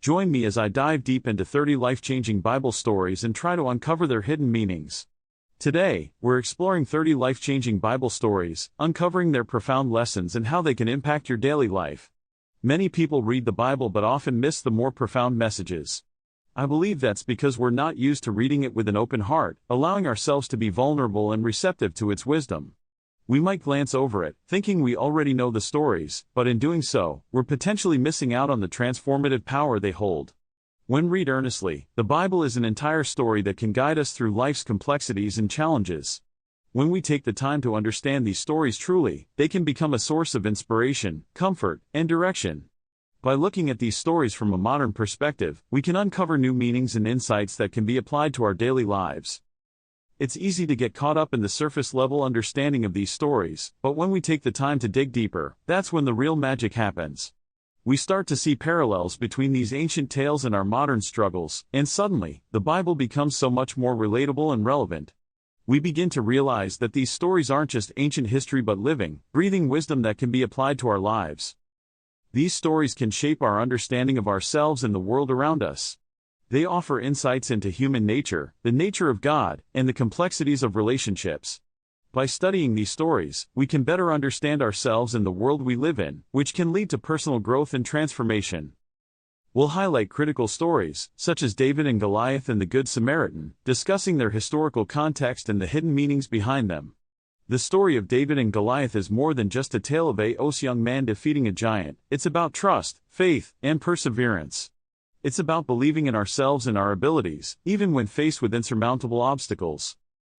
Join me as I dive deep into 30 life-changing Bible stories and try to uncover their hidden meanings. Today, we're exploring 30 life-changing Bible stories, uncovering their profound lessons and how they can impact your daily life. Many people read the Bible but often miss the more profound messages. I believe that's because we're not used to reading it with an open heart, allowing ourselves to be vulnerable and receptive to its wisdom. We might glance over it, thinking we already know the stories, but in doing so, we're potentially missing out on the transformative power they hold. When read earnestly, the Bible is an entire story that can guide us through life's complexities and challenges. When we take the time to understand these stories truly, they can become a source of inspiration, comfort, and direction. By looking at these stories from a modern perspective, we can uncover new meanings and insights that can be applied to our daily lives. It's easy to get caught up in the surface-level understanding of these stories, but when we take the time to dig deeper, that's when the real magic happens. We start to see parallels between these ancient tales and our modern struggles, and suddenly, the Bible becomes so much more relatable and relevant. We begin to realize that these stories aren't just ancient history but living, breathing wisdom that can be applied to our lives. These stories can shape our understanding of ourselves and the world around us. They offer insights into human nature, the nature of God, and the complexities of relationships. By studying these stories, we can better understand ourselves and the world we live in, which can lead to personal growth and transformation. We'll highlight critical stories, such as David and Goliath and the Good Samaritan, discussing their historical context and the hidden meanings behind them. The story of David and Goliath is more than just a tale of a young man defeating a giant. It's about trust, faith, and perseverance. It's about believing in ourselves and our abilities, even when faced with insurmountable obstacles.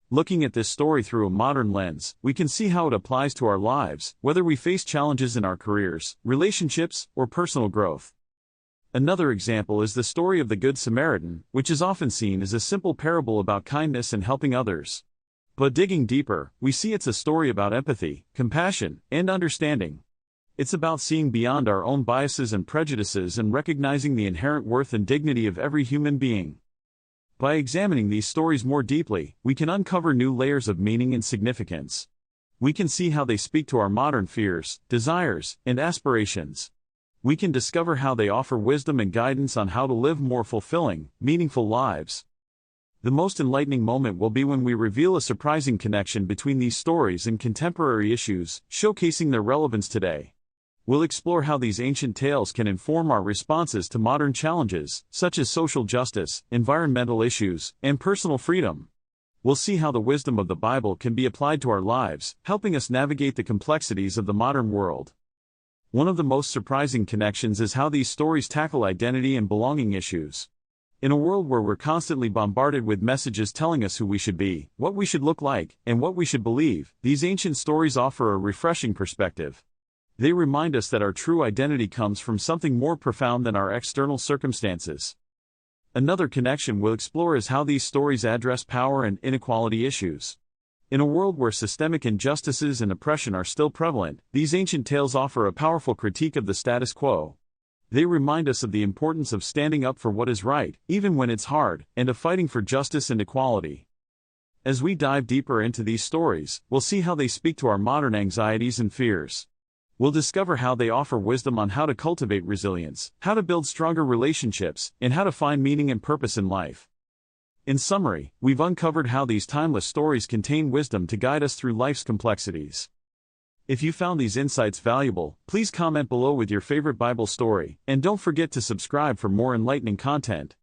Looking at this story through a modern lens, we can see how it applies to our lives, whether we face challenges in our careers, relationships, or personal growth. Another example is the story of the Good Samaritan, which is often seen as a simple parable about kindness and helping others. But digging deeper, we see it's a story about empathy, compassion, and understanding. It's about seeing beyond our own biases and prejudices and recognizing the inherent worth and dignity of every human being. By examining these stories more deeply, we can uncover new layers of meaning and significance. We can see how they speak to our modern fears, desires, and aspirations. We can discover how they offer wisdom and guidance on how to live more fulfilling, meaningful lives. The most enlightening moment will be when we reveal a surprising connection between these stories and contemporary issues, showcasing their relevance today. We'll explore how these ancient tales can inform our responses to modern challenges, such as social justice, environmental issues, and personal freedom. We'll see how the wisdom of the Bible can be applied to our lives, helping us navigate the complexities of the modern world. One of the most surprising connections is how these stories tackle identity and belonging issues. In a world where we're constantly bombarded with messages telling us who we should be, what we should look like, and what we should believe, these ancient stories offer a refreshing perspective. They remind us that our true identity comes from something more profound than our external circumstances. Another connection we'll explore is how these stories address power and inequality issues. In a world where systemic injustices and oppression are still prevalent, these ancient tales offer a powerful critique of the status quo. They remind us of the importance of standing up for what is right, even when it's hard, and of fighting for justice and equality. As we dive deeper into these stories, we'll see how they speak to our modern anxieties and fears. We'll discover how they offer wisdom on how to cultivate resilience, how to build stronger relationships, and how to find meaning and purpose in life. In summary, we've uncovered how these timeless stories contain wisdom to guide us through life's complexities. If you found these insights valuable, please comment below with your favorite Bible story, and don't forget to subscribe for more enlightening content.